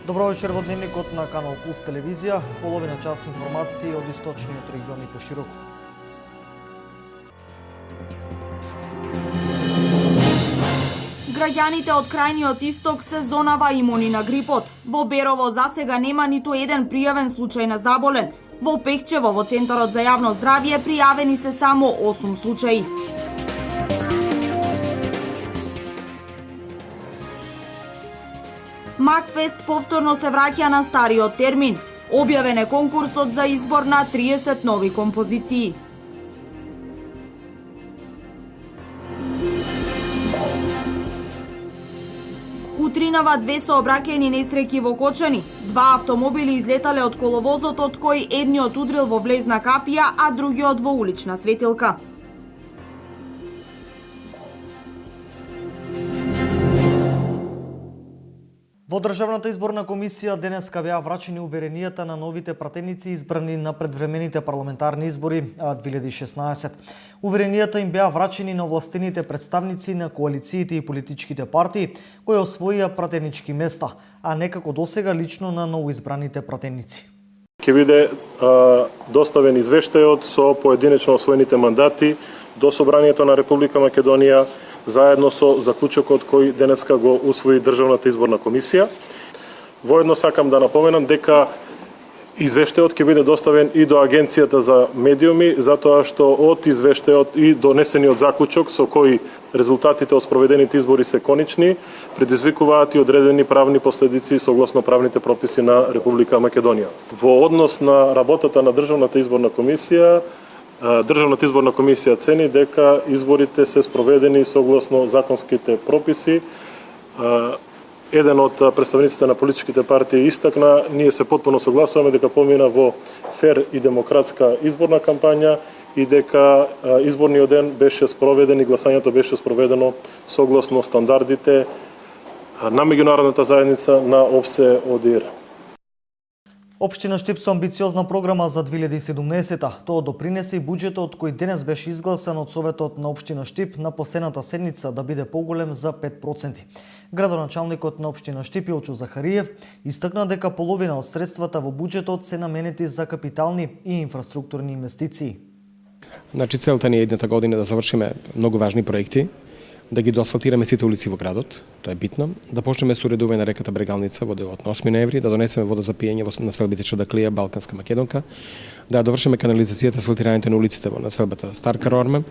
Добро вечер во дневникот на Канал Плюс телевизија. Половина час информации од источниот регион и пошироко. Граѓаните од крајниот исток се зонава имуни на грипот. Во Берово засега нема ниту еден пријавен случај на заболен. Во Пехчево, во Центарот за јавно здравје, пријавени се само 8 случаи. Макфест повторно се враќа на стариот термин. Објавен е конкурсот за избор на 30 нови композиции. Утринава 2 сообраќајни несреќи во Кочани. 2 автомобили излетале од коловозот, од кои едниот удрил во влезна капија, а другиот во улична светилка. Во Државната изборна комисија денеска беа врачени уверенијата на новите пратеници избрани на предвремените парламентарни избори 2016. Уверенијата им беа врачени на овластените представници на коалициите и политичките партии кои освоија пратенички места, а не како досега лично на новоизбраните пратеници. Ќе биде доставен извештајот со поединечно освоените мандати до Собранието на Република Македонија, заедно со заклучокот кој денеска го усвои Државната изборна комисија. Воедно сакам да напоменам дека извештајот ќе биде доставен и до Агенцијата за медиуми, затоа што од извештајот и донесениот заклучок со кој резултатите од спроведените избори се конечни, предизвикуваат и одредени правни последици согласно правните прописи на Република Македонија. Во однос на работата на Државната изборна комисија, Државната изборна комисија цени дека изборите се спроведени согласно законските прописи. Еден од представниците на политичките партии истакна, ние се потпуно согласуваме дека помина во фер и демократска изборна кампања и дека изборниот ден беше спроведен и гласањето беше спроведено согласно стандардите на меѓународната заедница на ОВСЕ ОДИР. Општина Штип со амбициозна програма за 2017-та. Тоа допринесе и буџетот кој денес беше изгласан од Советот на Општина Штип на последната седница да биде поголем за 5%. Градоначалникот на Општина Штип Илчо Захариев истакна дека половина од средствата во буџетот се наменети за капитални и инфраструктурни инвестиции. Значи целта ни е едната година да завршиме многу важни проекти, да ги доасфалтираме сите улици во градот, тоа е битно, да почнеме со уредување на реката Брегалница во делот на 8 ноември, да донесеме вода за пиење во населбите Чадаклија, Балканска Македонка, да довршиме канализацијата, асфалтирањето на улиците во населбата Старка Рорма,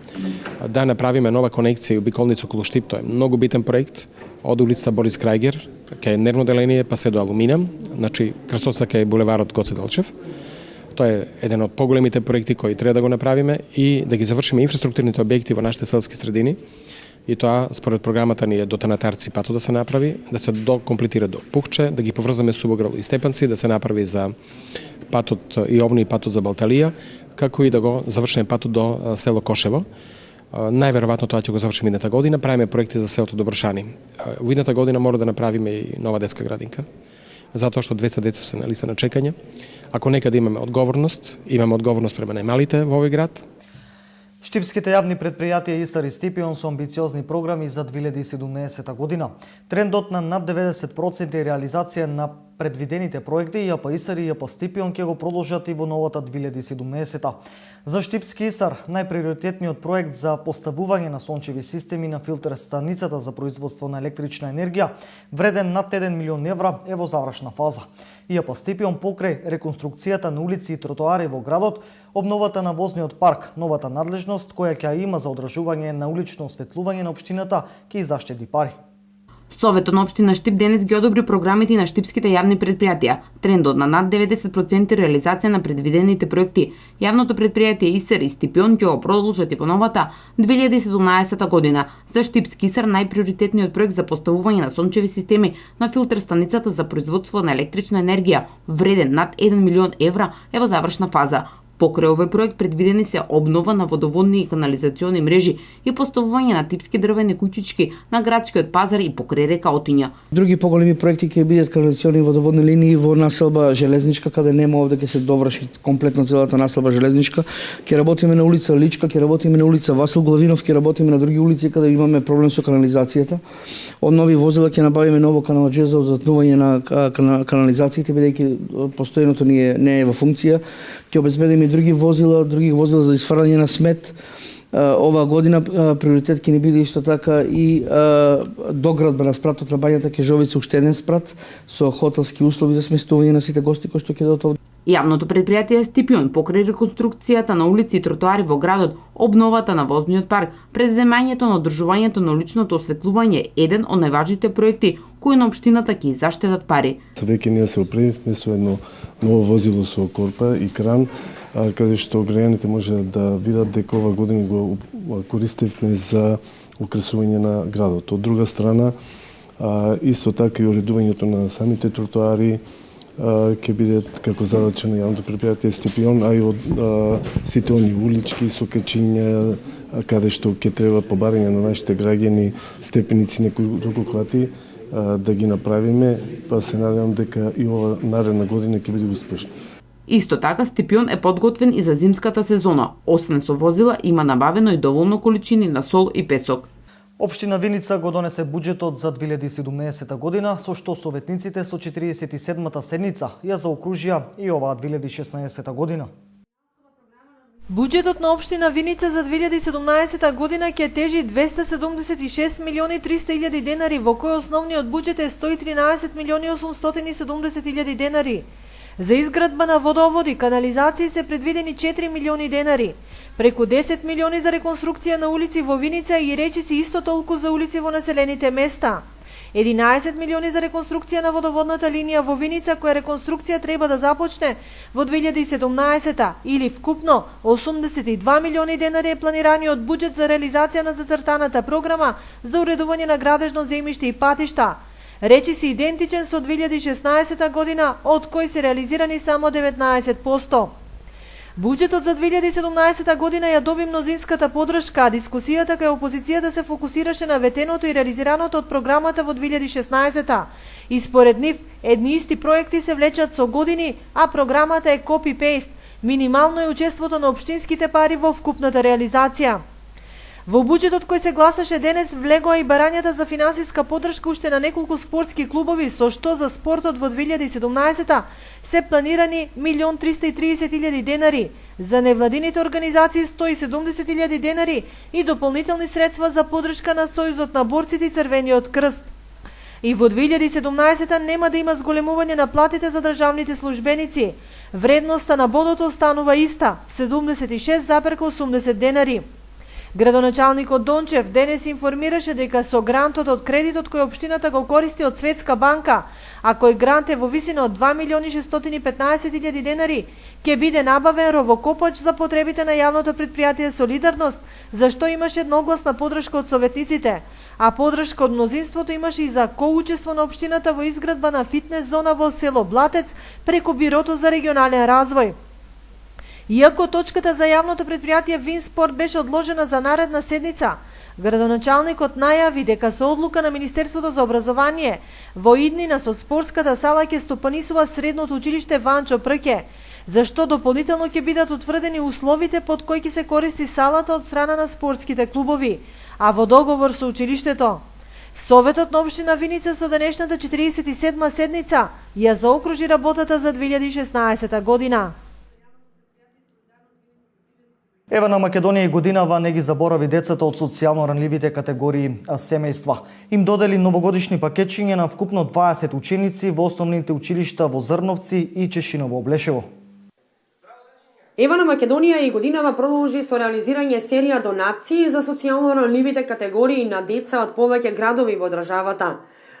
да направиме нова конекција и обиколница околу Штип, тоа е многу битен проект, од улицата Борис Крајгер, кај нервно деление па се до Алумина, значи крстоца кај булеварот Гоце Делчев. Тоа е еден од поголемите проекти кои треба да го направиме и да ги завршиме инфраструктурните објекти во нашите селски средини. И тоа, според програмата ни е до Танатарци пато да се направи, да се докомплетира до Пухче, да ги поврзаме Субограл и Степанци, да се направи за патот и овни патот за Балталија, како и да го завршиме патот до село Кошево. Најверојатно тоа ќе го завршиме идната година, правиме проекти за селото Добршани. Во идната година мора да направиме и нова детска градинка, затоа што 200 деца се на листа на чекање. Ако некаде имаме одговорност према најмалите во овој град. Штипските јавни предпријатија ИСАР и Стипион со амбициозни програми за 2017 година. Трендот на над 90% и реализација на предвидените проекти ЈП ИСАР и ЈП Стипион ќе го продолжат и во новата 2017. За Штипски ИСАР најприоритетниот проект за поставување на сончеви системи на филтер станицата за производство на електрична енергија, вреден над 1 милион евра, е во завршна фаза. ЈП Стипион покрај реконструкцијата на улици и тротоари во градот, обновата на возниот парк, новата надлежност која ќе има за одржување на улично осветлување на општината ќе заштеди пари. Советот на општина Штип денес ги одобри програмите на штипските јавни предпријатија. Трендот на над 90% реализација на предвидените проекти. Јавното предпријатие ИСАР и Стипион ќе го продолжат и во новата 2017 година. За Штипски ИСАР најприоритетниот проект за поставување на сончеви системи на филтер станицата за производство на електрична енергија, вреден над 1 милион евра, е во завршна фаза. Покрај овој проект предвидени се обнова на водоводни и канализациони мрежи и поставување на типски дрвени куќички на градскиот пазар и покрај река Отиња. Други поголеми проекти ќе бидат канализациони и водоводни линии во населба Железничка, каде нема овде ќе се доврши комплетно целата населба Железничка. Ќе работиме на улица Личка, ќе работиме на улица Васил Главинов, ќе работиме на други улици каде имаме проблем со канализацијата. Од нови возила ќе набавиме ново каналџе за затнување на канализациите, бидејќи постојното не е во функција. Ќе обезбедиме и други возила за изфрлање на смет. Оваа година приоритет ќе ни биде исто така и доградба на спратот на бањата Кежовица, уште еден спрат со хотелски услови за сместување на сите гости кои што ќе додат овде. Јавното предпријатие Стипион покрај реконструкцијата на улици и тротоари во градот, обновата на возниот парк, преземањето на одржувањето на уличното осветлување, еден од најважните проекти кои на општината ќе заштедат пари. Веќе ние се опремивме со едно ново возило со корпа и кран, каде што граѓаните може да видат дека ова година го користевме за украсување на градот. Од друга страна, исто така и уредувањето на самите тротоари ќе бидат како задача на јавното предпријатие Стипион, а и од сите они улички со качиња, каде што ќе треба побарање на нашите граѓани, степеници, некои рукоклати, да ги направиме, па се надевам дека и ова наредна година ќе биде успешна. Исто така, Стипион е подготвен и за зимската сезона. Освен со возила, има набавено и доволно количини на сол и песок. Општина Виница го донесе буџетот за 2017 година, со што советниците со 47-та седница ја заокружија и оваа 2016 година. Буџетот на општина Виница за 2017 година ќе тежи 276 милиони 300 илјади денари, во кој основниот буџет е 113 милиони 870 илјади денари. За изградба на водоводи, канализации се предвидени 4 милиони денари, преку 10 милиони за реконструкција на улици во Виница и речиси исто толку за улици во населените места. 11 милиони за реконструкција на водоводната линија во Виница, која реконструкција треба да започне во 2017 или вкупно 82 милиони денари е планираниот буџет за реализација на зацртаната програма за уредување на градежно земјиште и патишта. Речиси идентичен со 2016 година, од кој се реализирани само 19%. Буџетот за 2017 година ја доби мнозинската поддршка, а дискусијата кај опозицијата се фокусираше на ветеното и реализираното од програмата во 2016. И според нив, едни исти проекти се влечат со години, а програмата е копи-пейст. Минимално е учеството на општинските пари во вкупната реализација. Во буџетот кој се гласаше денес влегоа и барањата за финансиска поддршка уште на неколку спортски клубови, со што за спортот во 2017 се планирани 1.330.000 денари, за невладините организации 170.000 денари и дополнителни средства за поддршка на Сојузот на борците и Црвениот крст. И во 2017 нема да има зголемување на платите за државните службеници. Вредноста на бодот останува иста, 76,80 денари. Градоначалникот Дончев денес информираше дека со грантот од кредитот кој општината го користи од Светска банка, а кој грант е во висина од 2.615.000 денари, ќе биде набавен ровокопач за потребите на јавното предпријатие Солидарност, зашто имаше едногласна поддршка од советниците, а поддршка од мнозинството имаше и за коучество на општината во изградба на фитнес зона во село Блатец преку Бирото за регионален развој. Иако точката за јавното предпријатие Винспорт беше одложена за наредна седница, градоначалникот најави дека со одлука на Министерството за образование во иднина со спортската сала ќе стопанисува средното училиште Ванчо Прке, зашто дополнително ќе бидат утврдени условите под кои ќе се користи салата од страна на спортските клубови, а во договор со училиштето. Советот на општина Виница со денешната 47-ма седница ја заокружи работата за 2016 година. Ева на Македонија и годинава не ги заборави децата од социјално ранливите категории семејства. Им додели новогодишни пакетчиња на вкупно 20 ученици во основните училишта во Зрновци и Чешиново Облешево. Ева на Македонија и годинава продолжи со реализирање серија донации за социјално ранливите категории на деца од повеќе градови во државата.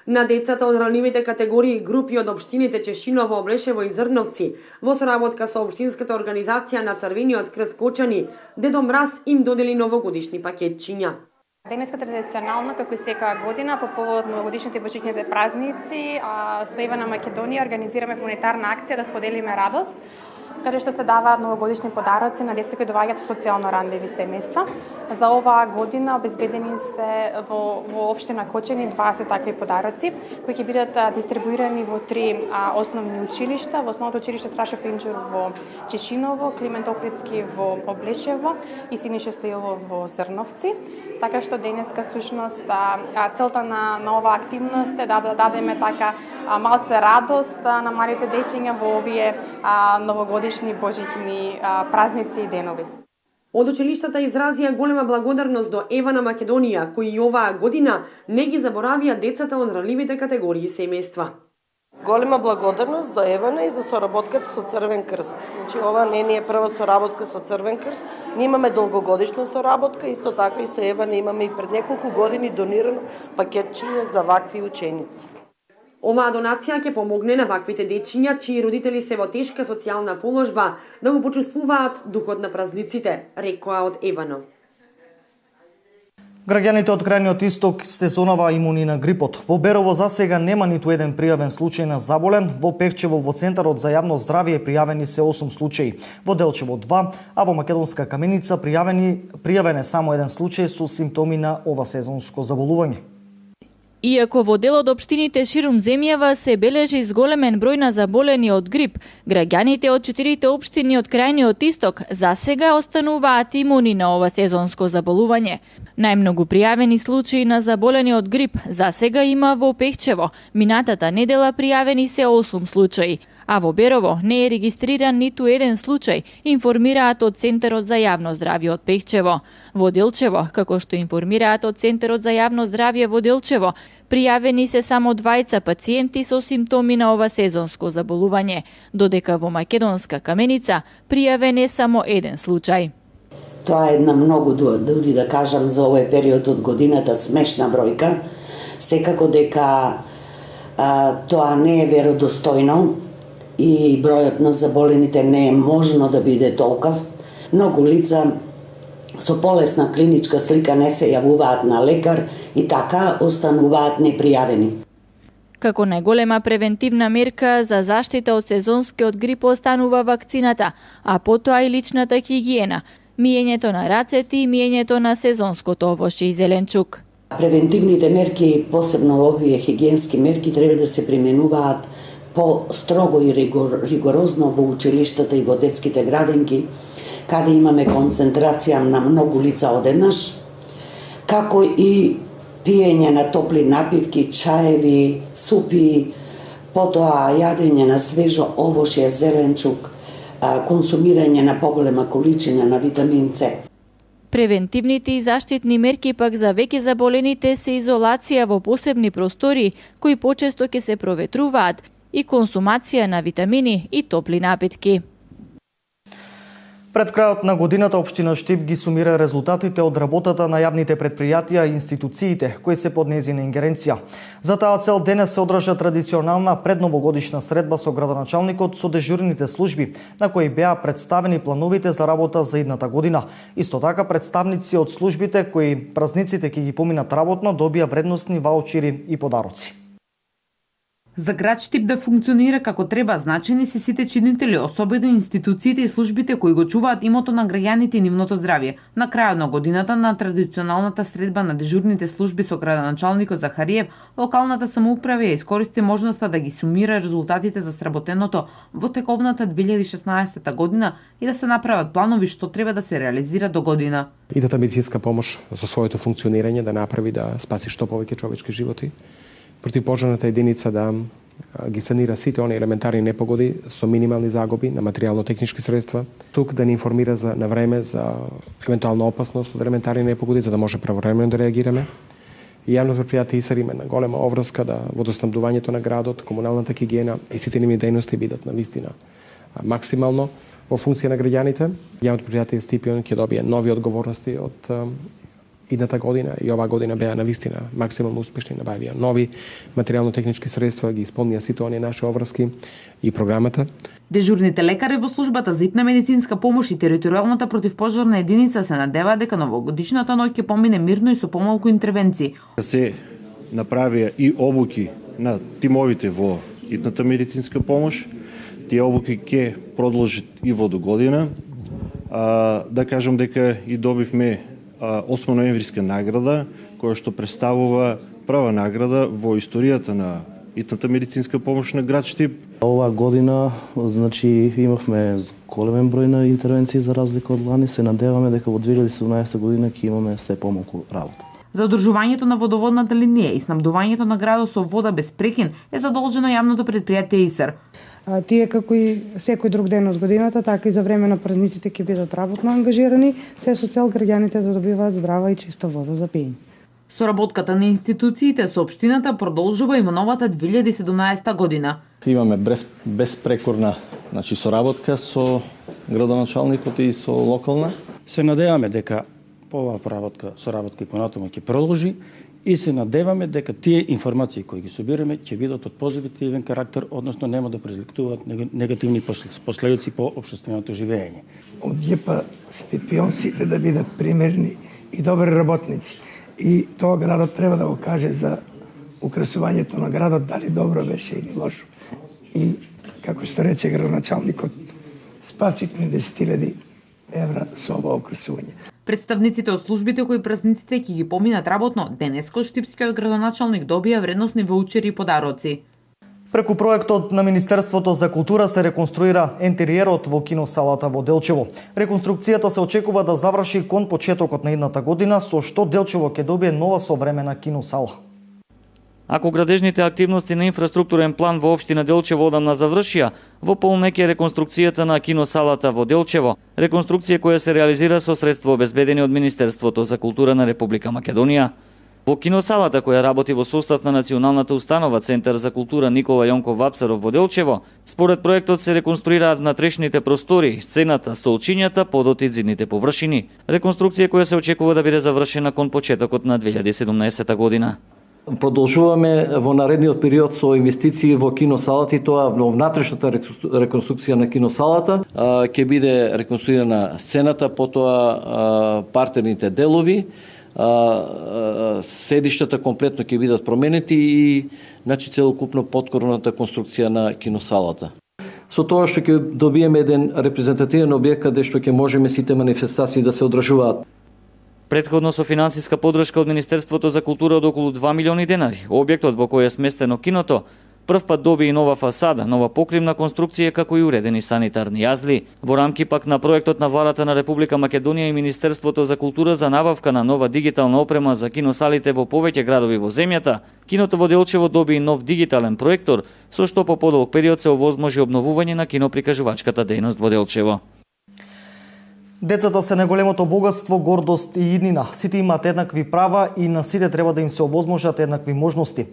На децата од ранливите категории и групи од општините Чешиново, Облешево и Зрновци, во соработка со општинската организација на Црвениот крст Кочани, Дедо Мраз им додели новогодишни пакетчиња. Денеска традиционално, како и секоја година, по повод новогодишните и божичните празници, со Ева на Македонија организираме хуманитарна акција да споделиме радост. каде што се даваат новогодишни подароци на деца кои доаѓаат од социјално ранливи семејства. За оваа година обезбедени се во општина Кочани 20 такви подароци кои ќе бидат дистрибуирани во 3 основни училишта, во основното училиште Страшо Пинчур во Чешиново, Климент Охридски во Облешево и Синише Стоилов во Зрновци. Така што денеска сушност целта на оваа активност е да дадеме така малце радост на малите дечиња во овие новогодишни божични празници и денови. Од училиштата изразија голема благодарност до Ева на Македонија, кои и оваа година не ги заборавија децата од ранливите категории семејства. Голема благодарност до Евана и за соработката со Црвен крст. Значи, ова не е прва соработка со Црвен крст. Ние имаме долгогодишна соработка, исто така и со Евана имаме и пред неколку години донирано пакетчиња за вакви ученици. Оваа донација ќе помогне на ваквите дечиња, чии родители се во тешка социјална положба, да го почувствуваат духот на празниците, рекоа од Евано. Граѓаните од крајниот исток се сонава имуни на грипот. Во Берово засега нема ниту еден пријавен случај на заболен, во Пехчево во Центарот за јавно здравје пријавени се 8 случаи, во Делчево 2, а во Македонска Каменица пријавен е само еден случај со симптоми на ова сезонско заболување. Иако во дел од општините ширум земјава се бележи зголемен број на заболени од грип, граѓаните од 4 општини од крајниот исток засега остануваат имуни на ова сезонско заболување. Најмногу пријавени случаи на заболени од грип засега има во Пехчево. Минатата недела пријавени се 8 случаи, а во Берово не е регистриран ниту еден случај, информираат од Центарот за јавно здравје од Пехчево. Во Делчево, како што информираат од Центарот за јавно здравје во Делчево, пријавени се само 2 пациенти со симптоми на ова сезонско заболување, додека во Македонска Каменица пријавен е само еден случај. Тоа е една многу, дури да кажам, за овој период од годината смешна бројка. Секако дека тоа не е веродостојно и бројот на заболените не е можно да биде толков. Многу лица со полесна клиничка слика не се јавуваат на лекар и така остануваат непријавени. Како најголема превентивна мерка за заштита од сезонскиот грип останува вакцината, а потоа и личната хигиена, миењето на рацете и миењето на сезонското овошје и зеленчук. Превентивните мерки, посебно овие хигиенски мерки, треба да се применуваат по-строго и ригорозно во училиштата и во детските градинки, каде имаме концентрација на многу лица одеднаш, како и пиење на топли напивки, чаеви, супи, потоа јадење на свежо овошје, зеленчук, консумирање на поголема количина на витамин С. Превентивните и заштитни мерки пак за веќе заболените се изолација во посебни простори, кои почесто ќе се проветруваат, и консумација на витамини и топли напитки. Пред крајот на годината општина Штип ги сумира резултатите од работата на јавните предпријатија и институциите кои се под нејзина ингеренција. За таа цел денес се одржа традиционална предновогодишна средба со градоначалникот со дежурните служби, на кои беа представени плановите за работа за идната година. Исто така представници од службите кои празниците ќе ги поминат работно добија вредносни ваучери и подароци. За град Штип да функционира како треба, значени се сите чинители, особено институциите и службите кои го чуваат имото на граѓаните и нивното здравје. На крајот на годината на традиционалната средба на дежурните служби со градоначалникот Захариев, локалната самоуправа ја искористи можноста да ги сумира резултатите за сработеното во тековната 2016 година и да се направат планови што треба да се реализира до година. Идната медицинска помош за своето функционирање да направи да спаси што повеќе човечки животи. Противпожарната единица да ги санира сите они елементарни непогоди со минимални загуби на материјално-технички средства. Тук да ни информира на време за евентуална опасност од елементарни непогоди, за да може правовремено да реагираме. И јавното предпријатие ИСАР има голема обврска да водоснабдувањето на градот, комуналната хигиена и сите нивни дејности бидат на вистина максимално во функција на граѓаните. Јавното предпријатие Стипион ќе добие нови одговорности од идната година и оваа година беа навистина максимално успешни, набавија нови материјално-технички средства, ги исполнија сите оние наши обврски и програмата. Дежурните лекари во службата за итна медицинска помош и територијалната противпожарна единица се надеваат дека новогодишната ноќ ќе помине мирно и со помалку интервенции. Се направија и обуки на тимовите во итната медицинска помош, Тие обуки ќе продолжат и во до година. Да кажам дека и добивме 8 ноемвриска награда, која што представува прва награда во историјата на итната медицинска помош на град Штип. Оваа година, значи, имавме големен број на интервенции за разлика од лани. Се надеваме дека во 2017 година ќе имаме се помалку работа. За одржувањето на водоводната линија и снабдувањето на градот со вода без прекин е задолжено јавното предпријатие ИСР. Тие како и секој друг ден од годината, така и за време на празниците ќе бидат работно ангажирани, се со цел граѓаните да добиваат здрава и чиста вода за пиење. Соработката на институциите со општината продолжува и во новата 2017 година. Имаме безпрекорна соработка со градоначалникот и со локална. Се надеваме дека оваа соработка и понатаму ќе продолжи и се надеваме дека тие информации кои ги собираме ќе бидат од позитивен карактер, односно нема да предизвикуваат негативни последици по општественото живење. Од ЈП Стипион сите да бидат примерни и добри работници. И тоа градот треба да го каже за украсувањето на градот, дали добро беше или лошо. И, како што рече градоначалникот, спасивме 10.000 евра со ова украсување. Представниците од службите кои празниците ќе ги поминат работно, денеска штипскиот градоначалник добија вредносни ваучери и подароци. Преку проектот на Министерството за култура се реконструира ентериерот во киносалата во Делчево. Реконструкцијата се очекува да заврши кон почетокот на идната година, со што Делчево ќе добие нова современа киносала. Ако градежните активности на инфраструктурен план во општина Делчево одамна завршија, во полнек е реконструкцијата на киносалата во Делчево, реконструкција која се реализира со средства обезбедени од Министерството за култура на Република Македонија. Во киносалата која работи во состав на Националната установа Центар за култура Никола Јонков Вапцаров во Делчево, според проектот се реконструираат внатрешните простори, сцената, столчињата, подот и зидните површини. Реконструкција која се очекува да биде завршена кон почетокот на 2017 година. Продолжуваме во наредниот период со инвестиции во киносалата и тоа во внатрешната реконструкција на киносалата. Ќе биде реконструирана сцената, потоа партерните делови, седиштата комплетно ќе бидат променети и целокупно подкорната конструкција на киносалата. Со тоа што ќе добиеме еден репрезентативен објект каде што ќе можеме сите манифестации да се одржуваат. Предходно со финансиска поддршка од Министерството за култура од околу 2 милиони денари, објектот во кој е сместено киното прв пат доби и нова фасада, нова покривна конструкција како и уредени санитарни јазли. Во рамки пак на проектот на владата на Република Македонија и Министерството за култура за набавка на нова дигитална опрема за киносалите во повеќе градови во земјата, киното во Делчево доби и нов дигитален проектор, со што по подолг период се овозможи обновување на киноприкажувачката дејност во Делчево. Децата се најголемото богатство, гордост и иднина. Сите имаат еднакви права и на сите треба да им се овозможат еднакви можности.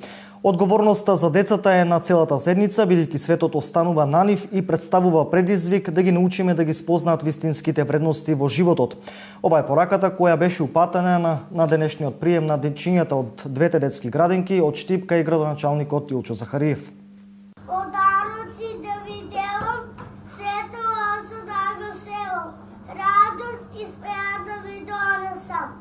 Одговорноста за децата е на целата заедница, бидејќи светот останува на нив и представува предизвик да ги научиме да ги спознаат вистинските вредности во животот. Ова е пораката која беше упатена на денешниот прием на дечињата од двете детски градинки од Штипка и градоначалникот Илчо Захариев. Подароци да ви делам, сето ласо да го селам, радост и смеа да ви донесам.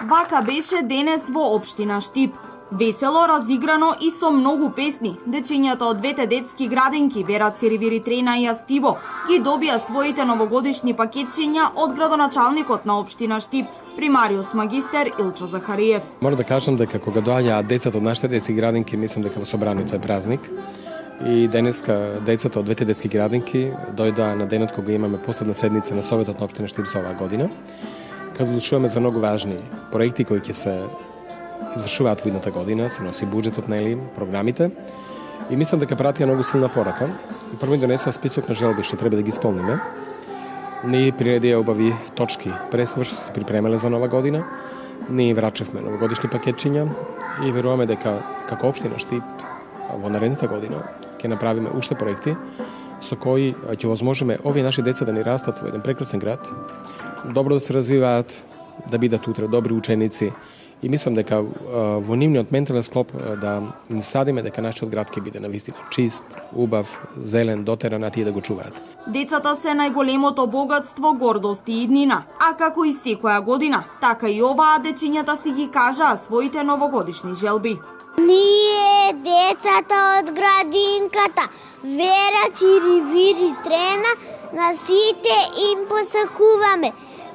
Вака беше денес во општина Штип. Весело, разиграно и со многу песни. Дечињата од двете детски градинки Вера Цирвиритрена и Астиво ги добија своите новогодишни пакетчиња од градоначалникот на општина Штип, примариус магистер Илчо Захариев. Мора да кажам дека кога доаѓаат децата од нашите детски градинки, мислам дека во собранието е празник. И денеска децата од двете детски градинки дојдоа на денот кога имаме последна седница на Советот на општина Штип за оваа година, кога одлучуваме за многу важни проекти кои ќе се извршуваат во идната година, се носи буџетот, нели, програмите. И мислам дека пратија многу силна порака. Прво донесува список на желби што треба да ги исполниме. Ние приредија убави точки пресврш што се припремале за нова година. Ние врачевме новогодишни пакетчиња и веруваме дека како општина Штип во наредната година ќе направиме уште проекти со кои ќе возможиме овие наши деца да ни растат во еден прекрасен град, добро да се развиваат, да бидат утре добри ученици. И мислам дека во нивниот ментален склоп да им садиме дека нашиот град ќе биде навистина чист, убав, зелен, дотеран, а тие да го чуваат. Децата се најголемото богатство, гордост и иднина, а како и секоја година, така и оваа дечињата си ги кажаа своите новогодишни желби. Ние децата од градинката. Вера, Цири, Вири, Трена, на сите им посакуваме.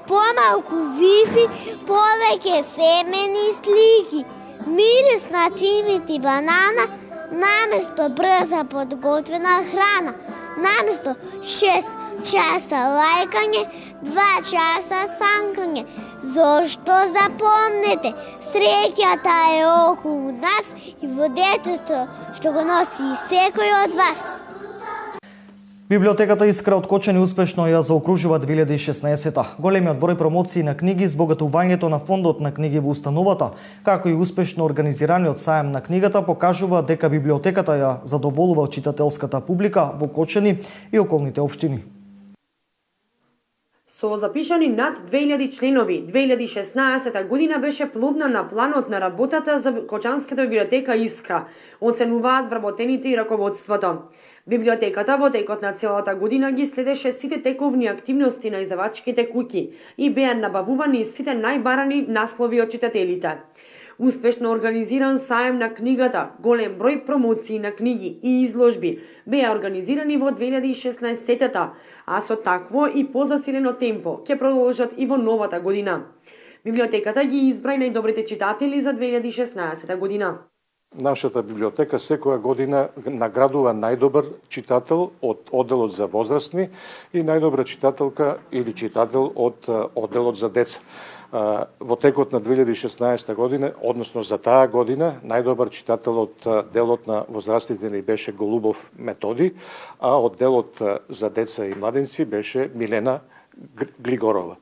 Помалку вифи, повеќе семени слики. Мирис на цимит и банана, наместо брза подготвена храна. Наместо 6 часа лајкање, 2 часа санкање. Зошто запомнете, среќата е околу нас и во детето што го носи секој од вас. Библиотеката Искра од Кочани успешно ја заокружува 2016-та. Големиот број промоции на книги, збогатувањето на фондот на книги во установата, како и успешно организираниот сајам на книгата покажува дека библиотеката ја задоволува читателската публика во Кочани и околните општини. Со запишани над 2000 членови, 2016 година беше плодна на планот на работата за Кочанската библиотека Искра, оценуваат вработените и раководството. Библиотеката во текот на целата година ги следеше сите тековни активности на издавачките куќи и беа набавувани сите најбарани наслови од читателите. Успешно организиран саем на книгата, голем број промоции на книги и изложби беа организирани во 2016-та, а со такво и позасилено темпо ќе продолжат и во новата година. Библиотеката ги избра најдобрите читатели за 2016 година. Нашата библиотека секоја година наградува најдобар читател од одделот за возрастни и најдобра читателка или читател од одделот за деца. Во текот на 2016 година, односно за таа година, најдобар читател од делот на возрастните ни беше Голубов Методи, а од делот за деца и младенци беше Милена Глигорова.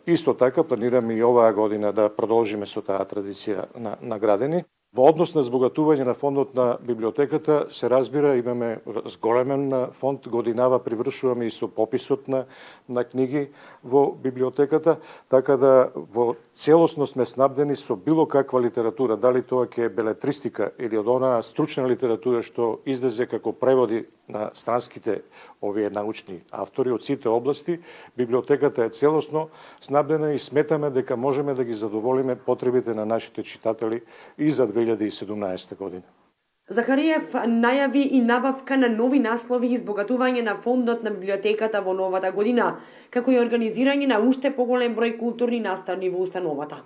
Исто така планираме и оваа година да продолжиме со таа традиција на наградени. Во однос на збогатување на фондот на библиотеката, се разбира, имаме зголемен фонд, годинава привршуваме и со пописот на книги во библиотеката, така да во целосно сме снабдени со било каква литература, дали тоа ќе е белетристика или од онаа стручна литература што излезе како преводи на странските овие научни автори од сите области. Библиотеката е целосно снабдена и сметаме дека можеме да ги задоволиме потребите на нашите читатели и за 2017 година. Захариев најави и набавка на нови наслови и избогатување на фондот на библиотеката во новата година, како и организирање на уште поголем број културни наставни во установата.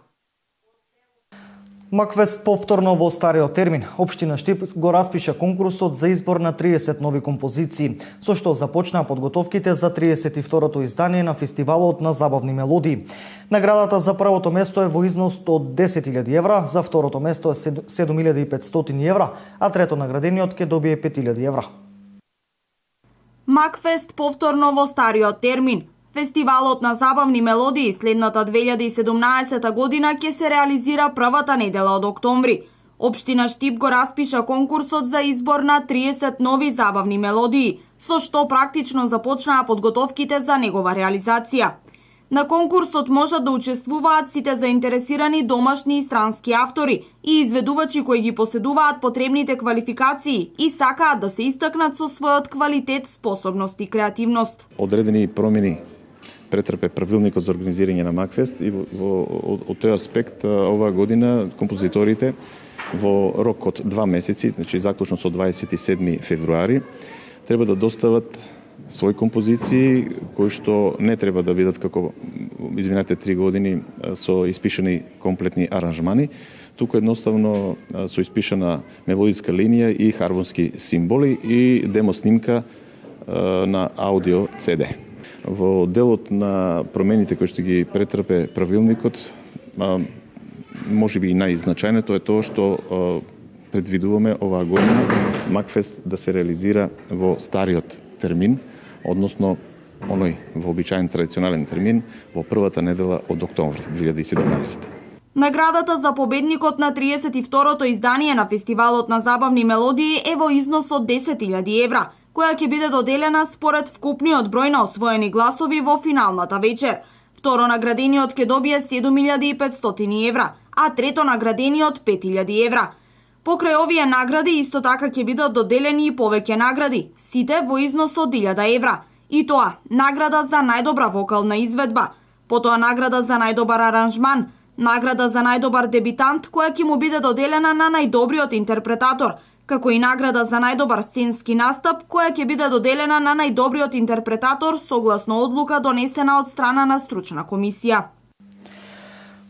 Макфест повторно во стариот термин. Општина Штип го распиша конкурсот за избор на 30 нови композиции, со што започнаа подготовките за 32-то издание на фестивалот на забавни мелодии. Наградата за првото место е во износ од 10.000 евра, за второто место е 7.500 евра, а трето наградениот ќе добие 5.000 евра. Макфест повторно во стариот термин. Фестивалот на забавни мелодии следната 2017 година ќе се реализира првата недела од октомври. Општина Штип го распиша конкурсот за избор на 30 нови забавни мелодии, со што практично започнаа подготовките за негова реализација. На конкурсот можат да учествуваат сите заинтересирани домашни и странски автори и изведувачи кои ги поседуваат потребните квалификации и сакаат да се истакнат со својот квалитет, способност и креативност. Одредени промени претрпе правилникот за организирање на Макфест и од тој аспект оваа година композиторите во рок од 2 месеци, значи заклучно со 27 февруари, треба да достават своји композиции кои што не треба да бидат како изминатите 3 години со испишани комплетни аранжмани, туку едноставно со испишана мелодиска линија и хармонски символи и демо снимка на аудио CD. Во делот на промените кои што ги претрпе правилникот, можеби и најзначајното е тоа што предвидуваме оваа година Макфест да се реализира во стариот термин, односно оној вообичаен традиционален термин во првата недела од октомври 2017. Наградата за победникот на 32-то издание на фестивалот на забавни мелодии е во износ од 10.000 евра, која ќе биде доделена според вкупниот број на освоени гласови во финалната вечер. Второ наградениот ќе добие 7.500 евра, а трето наградениот 5.000 евра. Покрај овие награди исто така ќе бидат доделени и повеќе награди, сите во износ од 1.000 евра. И тоа, награда за најдобра вокална изведба, потоа награда за најдобар аранжман, награда за најдобар дебитант која ќе му биде доделена на најдобриот интерпретатор, како и награда за најдобар сценски настап која ќе биде доделена на најдобриот интерпретатор согласно одлука донесена од страна на стручна комисија.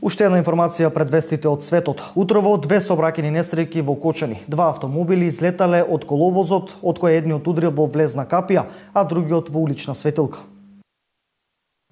Уште една информација пред вестите од светот. Утрово 2 сообраќајни несреќи во Кочани. 2 автомобили излетале од коловозот, од кој едниот удрил во влезна капија, а другиот во улична светилка.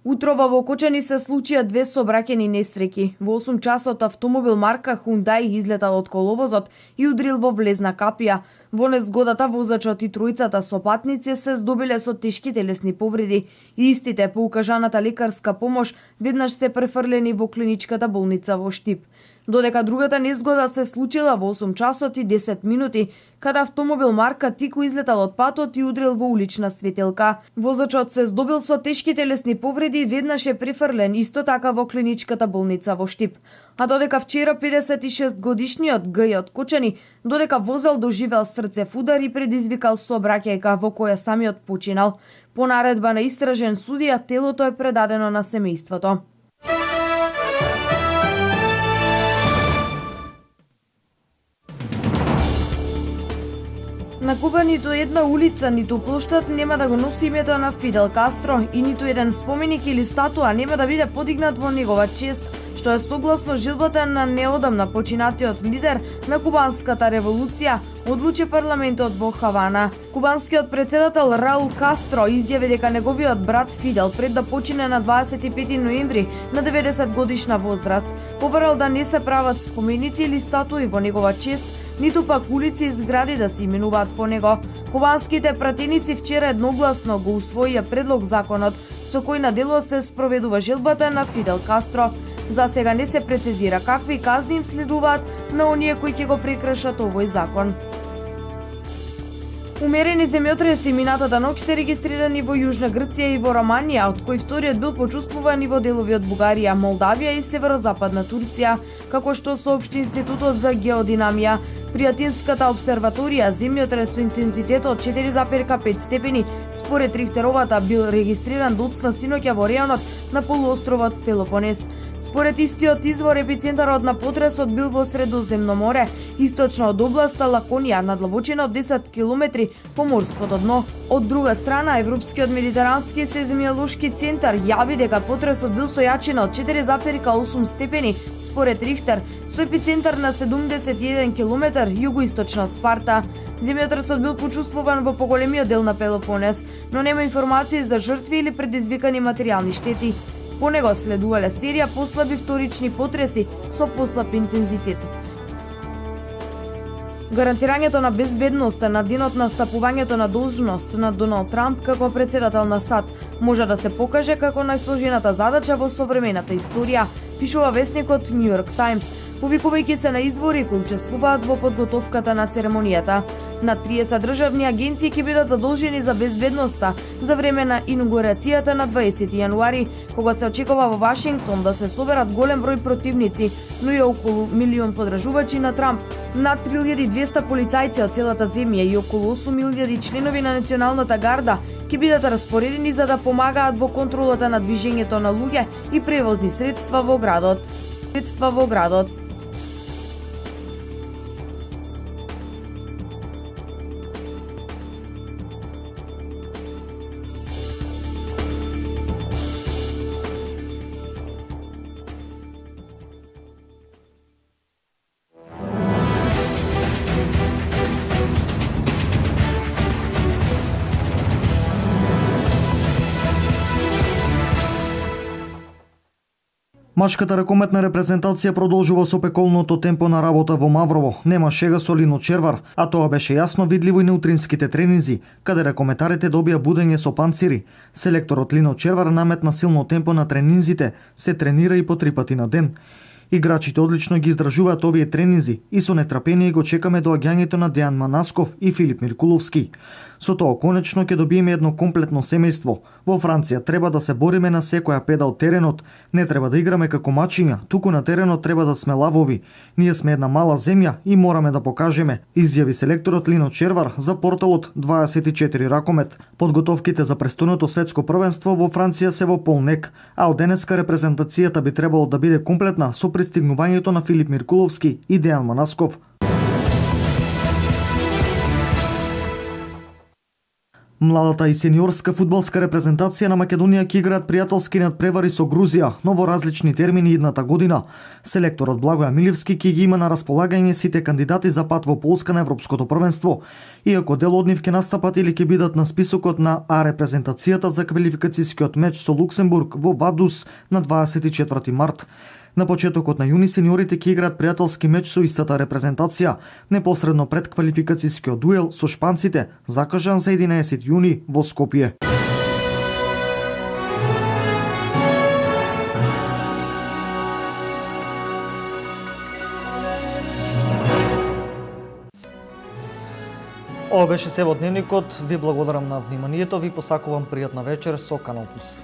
Утрово во Кочани се случија 2 сообраќајни несреќи. Во 8 часот автомобил марка Hyundai излетал од коловозот и удрил во влезна капија. Во незгодата возачот и тројцата сопатници се здобиле со тешки телесни повреди и истите по укажаната лекарска помош веднаш се префрлени во клиничката болница во Штип. Додека другата незгода се случила во 8 часот и 10 минути, када автомобил марка Тико излетал од патот и удрил во улична светилка. Возачот се здобил со тешки телесни повреди и веднаш е префрлен исто така во клиничката болница во Штип. А додека вчера 56 годишниот Г од Кочани, додека возел доживел срцев удар и предизвикал сообраќајка во која самиот починал. По наредба на истражен судија, телото е предадено на семејството. На Куба ниту една улица, ниту плоштад нема да го носи името на Фидел Кастро и ниту еден споменик или статуа нема да биде подигнат во негова чест, што е согласно желбата на неодамна починатиот лидер на кубанската револуција, одлучи парламентот во Хавана. Кубанскиот председател Раул Кастро изјави дека неговиот брат Фидел пред да почине на 25 ноември на 90 годишна возраст, побарал да не се прават споменици или статуи во негова чест, ниту пак улици и згради да се именуваат по него. Кубанските пратеници вчера едногласно го усвоија предлог законот со кој на дело се спроведува желбата на Фидел Кастро. За сега не се прецизира какви казни им следуваат на оние кои ќе го прекршат овој закон. Умерени земјотреси минатата ноќ се регистрирани во Јужна Грција и во Романија, од кои вториот бил почувствуван и во делови од Бугарија, Молдавија и северозападна Турција, како што соопшти Институтот за геодинамија. При Атинската обсерваторија земјотрес со интензитет од 4,5 степени според Рихтеровата бил регистриран доцна синоќа во реонот на полуостровот Пелопонес. Според истиот извор, епицентарот на потресот бил во Средоземно море, источно од областа Лаконија, на длабочина од 10 км по морското дно. Од друга страна, Европскиот медитерански сезмиолошки центар јави дека потресот бил со јачина од 4,8 степени според Рихтер, со епицентар на 71 км југоисточно од Спарта. Земјотресот бил почувствуван во поголемиот дел на Пелопонес, но нема информации за жртви или предизвикани материјални штети. По него следувале серија послаби вторични потреси со послаб интензитет. Гарантирањето на безбедноста на денот на стапувањето на должност на Доналд Трамп како председател на САД може да се покаже како најсложената задача во современата историја, пишува весникот New York Times, повикувајќи се на извори кои учествуваат во подготовката на церемонијата. На 30 државни агенции ќе бидат задолжени за безбедноста за време на инаугурацијата на 20 јануари, кога се очекува во Вашингтон да се соберат голем број противници, но и околу 1 милион подржувачи на Трамп. Над 3200 полицајци од целата земја и околу 8000 членови на Националната гарда ќе бидат распоредени за да помагаат во контролата на движењето на луѓе и превозни средства во градот. Машката ракометна репрезентација продолжува со пеколното темпо на работа во Маврово. Нема шега со Лино Червар, а тоа беше јасно видливо и на утринските тренинзи, каде ракометарите добија будење со панцири. Селекторот Лино Червар наметна силно темпо на тренинзите, се тренира и по 3 пати на ден. Играчите одлично ги издржуваат овие тренинзи и со нетрпение го чекаме доаѓањето на Дејан Манасков и Филип Миркуловски. Со тоа конечно ќе добиеме едно комплетно семејство. Во Франција треба да се бориме на секоја педа од теренот. Не треба да играме како мачиња, туку на теренот треба да сме лавови. Ние сме една мала земја и мораме да покажеме, изјави селекторот Лино Червар за порталот 24 Ракомет. Подготовките за престојното светско првенство во Франција се во полнек, а од денеска репрезентацијата би требало да биде комплетна со пристигнувањето на Филип Миркуловски и Дејан Манасков. Младата и сениорска фудбалска репрезентација на Македонија ќе играат пријателски надпревари со Грузија, но во различни термини идната година. Селекторот Благоја Милевски ќе ги има на располагање сите кандидати за пат во Полска на Европското првенство, иако дел од нив ќе настапат или ќе бидат на списокот на А репрезентацијата за квалификацијскиот меч со Луксембург во Вадус на 24 март. На почетокот на јуни сениорите ќе играат пријателски меч со истата репрезентација, непосредно пред квалификацијскиот дуел со шпанците, закажан за 11 јуни во Скопје. Ова беше се во дневникот. Ви благодарам на вниманието, ви посакувам пријатна вечер со Канал Плюс.